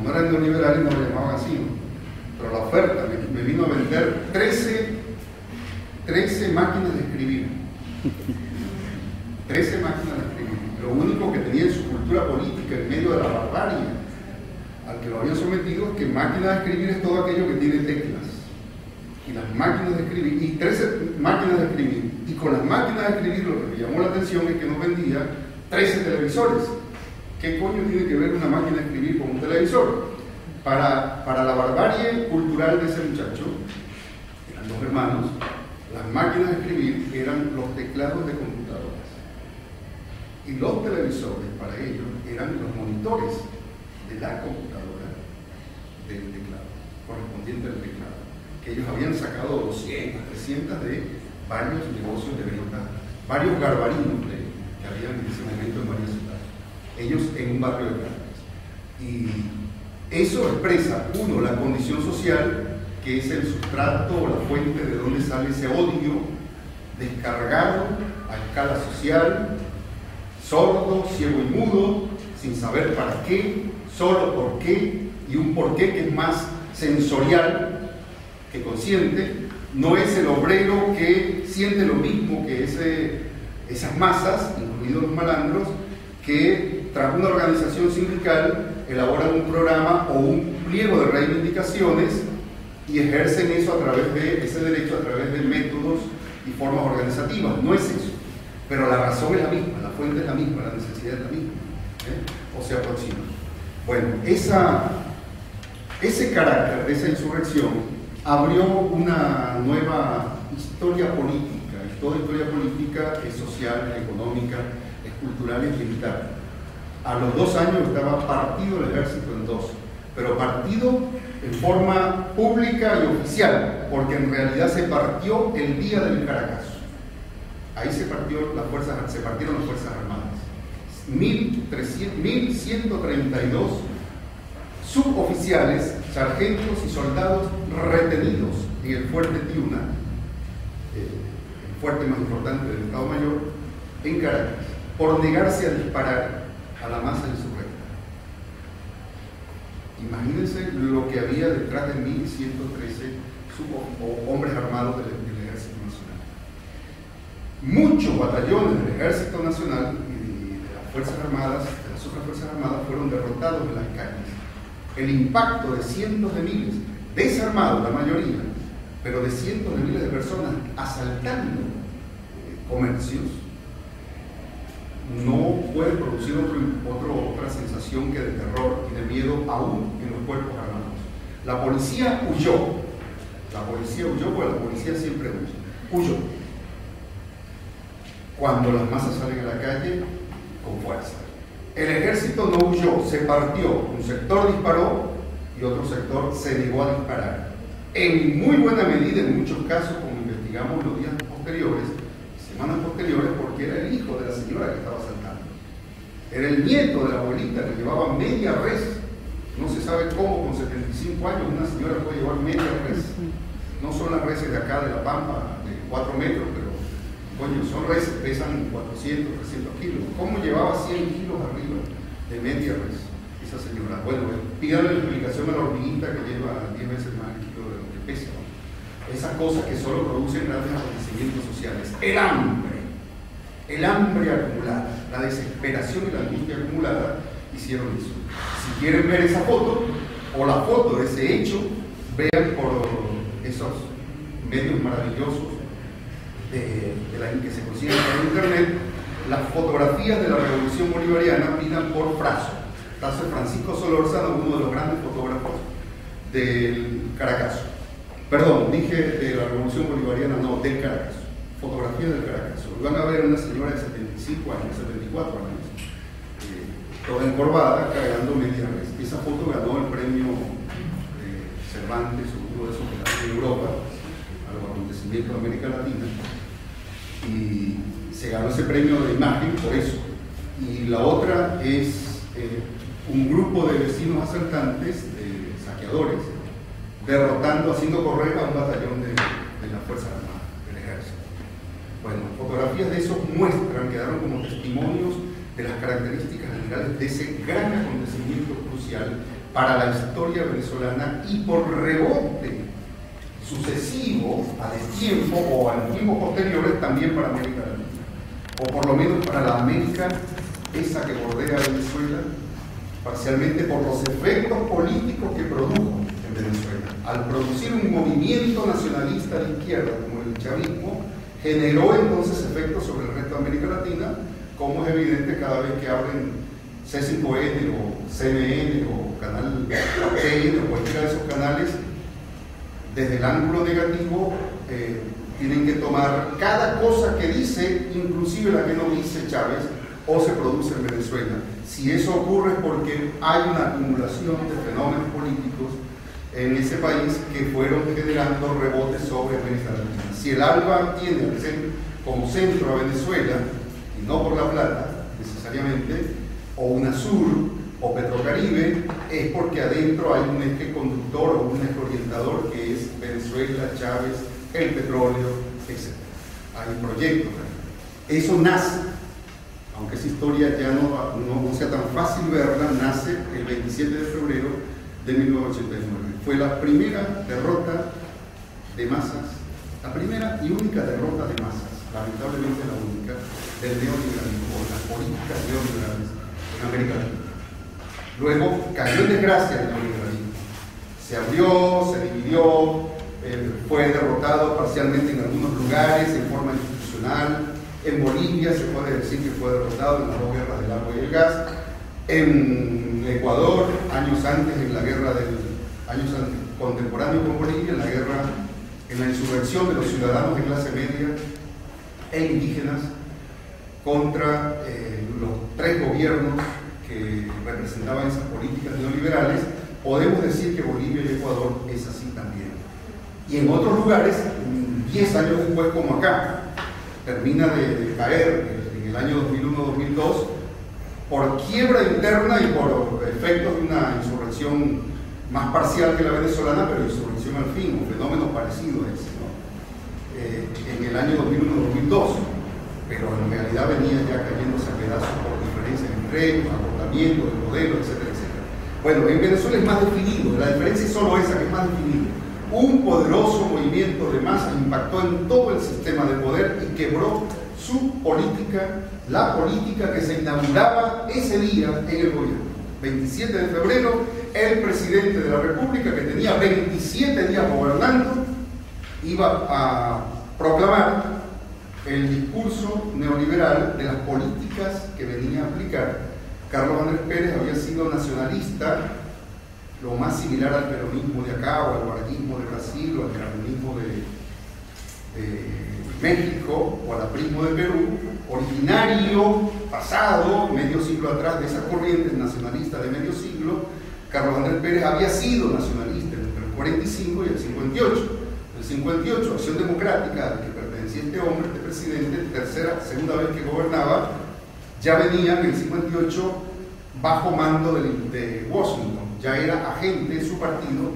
no eran neoliberales no lo llamaban así, ¿no? Pero la oferta me vino a vender 13 máquinas de escribir. 13 máquinas de escribir. Lo único que tenía en su cultura política, en medio de la barbarie al que lo habían sometido, es que máquina de escribir es todo aquello que tiene teclas. Y las máquinas de escribir, y 13 máquinas de escribir. Y con las máquinas de escribir lo que me llamó la atención es que nos vendía 13 televisores. ¿Qué coño tiene que ver una máquina de escribir con un televisor? Para la barbarie cultural de ese muchacho, eran dos hermanos, las máquinas de escribir eran los teclados de computadoras. Y los televisores para ellos eran los monitores de la computadora del teclado, correspondiente al teclado, que ellos habían sacado 200, 300 de varios negocios de venta, varios garbarinos que habían en ese momento en varias ciudades. Ellos en un barrio de Caracas. Y eso expresa, uno, la condición social, que es el sustrato o la fuente de donde sale ese odio descargado a escala social, sordo, ciego y mudo, sin saber para qué, solo por qué, y un porqué que es más sensorial que consciente. No es el obrero que siente lo mismo que esas masas, incluidos los malandros, que tras una organización sindical elaboran un programa o un pliego de reivindicaciones y ejercen eso a través de ese derecho, a través de métodos y formas organizativas. No es eso, pero la razón es la misma, la fuente es la misma, la necesidad es la misma, o se aproxima. Bueno, ese carácter de esa insurrección abrió una nueva historia política. Toda historia política es social, es económica, es cultural, es militar. A los 2 años estaba partido el ejército en dos, pero partido en forma pública y oficial, porque en realidad se partió el día del Caracazo. Ahí se partieron las Fuerzas Armadas. 1.132 suboficiales, sargentos y soldados retenidos en el fuerte Tiuna, el fuerte más importante del Estado Mayor, en Caracas, por negarse a disparar a la masa insurrecta. Imagínense lo que había detrás de 1.113 hombres armados del Ejército Nacional. Muchos batallones del Ejército Nacional y de las Fuerzas Armadas, de las otras Fuerzas Armadas, fueron derrotados en las calles. El impacto de cientos de miles, desarmados la mayoría, pero de cientos de miles de personas asaltando comercios, no puede producir otra sensación que de terror y de miedo aún en los cuerpos armados. La policía huyó porque la policía siempre huyó. Cuando las masas salen a la calle con fuerza. El ejército no huyó, se partió. Un sector disparó y otro sector se negó a disparar. En muy buena medida, en muchos casos, como investigamos los días posteriores, semanas posteriores, porque era el hijo de la señora que estaba asaltando. Era el nieto de la abuelita que llevaba media res. No se sabe cómo con 75 años una señora puede llevar media res. No son las reses de acá de La Pampa de 4 metros, pero coño, son reses, pesan 400, 300 kilos. ¿Cómo llevaba 100 kilos arriba de media res esa señora? Bueno, pídanle la explicación a la hormiguita que lleva 10 veces más el kilo de lo que pesa. Esas cosas que solo producen grandes acontecimientos sociales. El hambre acumulada, la desesperación y la angustia acumulada hicieron eso. Si quieren ver esa foto o la foto de ese hecho, vean por esos medios maravillosos que se consiguen por internet las fotografías de la Revolución Bolivariana, pidan por Fraso. Francisco Solórzano, uno de los grandes fotógrafos del Caracazo. Perdón, dije de la Revolución Bolivariana, no, del Caracazo. Fotografía del Caracazo. Van a ver una señora de 75 años, 74 años, toda encorvada, cargando media res. Esa foto ganó el premio Cervantes, uno de esos que dan en Europa, a los acontecimientos de América Latina, y se ganó ese premio de imagen por eso. Y la otra es un grupo de vecinos asaltantes, de saqueadores, derrotando, haciendo correr a un batallón de las Fuerzas Armadas, del Ejército. Bueno, fotografías de esos quedaron como testimonios de las características generales de ese gran acontecimiento crucial para la historia venezolana y por rebote sucesivo a destiempo o a tiempos posteriores también para América Latina, o por lo menos para la América esa que bordea Venezuela, parcialmente por los efectos políticos que produjo en Venezuela. Al producir un movimiento nacionalista de izquierda como el chavismo, generó entonces efectos sobre el resto de América Latina, como es evidente cada vez que abren C5N o CNN o Canal TN o cualquiera de esos canales. Desde el ángulo negativo tienen que tomar cada cosa que dice, inclusive la que no dice Chávez o se produce en Venezuela. Si eso ocurre es porque hay una acumulación de fenómenos políticos en ese país que fueron generando rebotes sobre América Latina. Si el ALBA tiene como centro a Venezuela, y no por La Plata necesariamente, o UNASUR o Petrocaribe, es porque adentro hay un eje conductor o un eje orientador que es Venezuela, Chávez, el petróleo, etc. Hay proyectos. Eso nace, aunque esa historia ya no sea tan fácil verla, nace el 27 de febrero de 1989. Fue la primera derrota de masas, la primera y única derrota de masas, lamentablemente la única, del neoliberalismo, o las políticas neoliberales en América Latina. Luego cayó en desgracia el neoliberalismo. Se abrió, se dividió, fue derrotado parcialmente en algunos lugares en forma institucional. En Bolivia se puede decir que fue derrotado en las dos guerras del agua y el gas. En Ecuador, años antes, en la guerra contemporáneo con Bolivia, en la insurrección de los ciudadanos de clase media e indígenas contra los tres gobiernos que representaban esas políticas neoliberales. Podemos decir que Bolivia y Ecuador es así también. Y en otros lugares, 10 años después, como acá, termina de caer en el año 2001-2002 por quiebra interna y por efectos de una insurrección más parcial que la venezolana, pero insurrección al fin, un fenómeno parecido a ese, ¿no? En el año 2001-2002, pero en realidad venía ya cayéndose a pedazos por diferencias entre ellos, agotamiento del modelo, etcétera, etcétera. Bueno, en Venezuela es más definido, la diferencia es solo esa, que es más definido. Un poderoso movimiento de masa impactó en todo el sistema de poder y quebró su política, la política que se inauguraba ese día en el gobierno. 27 de febrero, el presidente de la República, que tenía 27 días gobernando, iba a proclamar el discurso neoliberal de las políticas que venía a aplicar. Carlos Andrés Pérez había sido nacionalista, lo más similar al peronismo de acá, o al varguismo de Brasil, o al cardenismo de México, o al aprismo de Perú, originario, pasado, medio siglo atrás, de esas corrientes nacionalistas de medio siglo. Carlos Andrés Pérez había sido nacionalista entre el 45 y el 58. El 58, Acción Democrática, al que pertenecía este hombre, este presidente, segunda vez que gobernaba, ya venía en el 58 bajo mando de Washington. Ya era agente de su partido,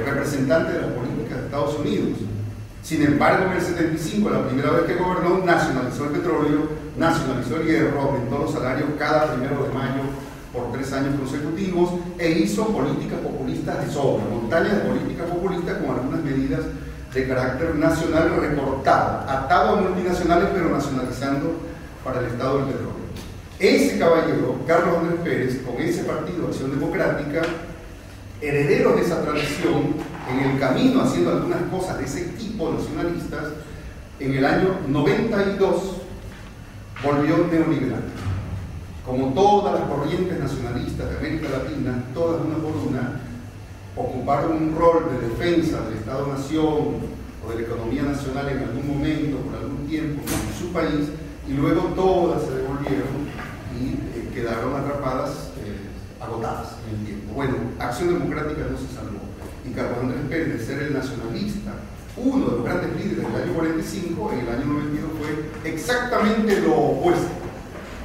representante de las políticas de Estados Unidos. Sin embargo, en el 75, la primera vez que gobernó, nacionalizó el petróleo, nacionalizó el hierro, aumentó los salarios cada 1 de mayo por 3 años consecutivos e hizo políticas populistas de sobra, montañas de políticas populistas con algunas medidas de carácter nacional recortado, atado a multinacionales, pero nacionalizando para el Estado del petróleo. Ese caballero, Carlos Andrés Pérez, con ese partido Acción Democrática, herederos de esa tradición, en el camino haciendo algunas cosas de ese tipo nacionalistas, en el año 92 volvió neoliberal. Como todas las corrientes nacionalistas de América Latina, todas una por una, ocuparon un rol de defensa del Estado-Nación o de la economía nacional en algún momento, por algún tiempo, en su país, y luego todas se devolvieron y quedaron atrapadas, agotadas en el tiempo. Bueno, Acción Democrática no se salvó. Y Carlos Andrés Pérez, de ser el nacionalista, uno de los grandes líderes del año 45, en el año 92 fue exactamente lo opuesto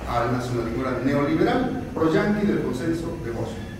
al nacionalismo neoliberal, pro-yanqui del consenso de Washington.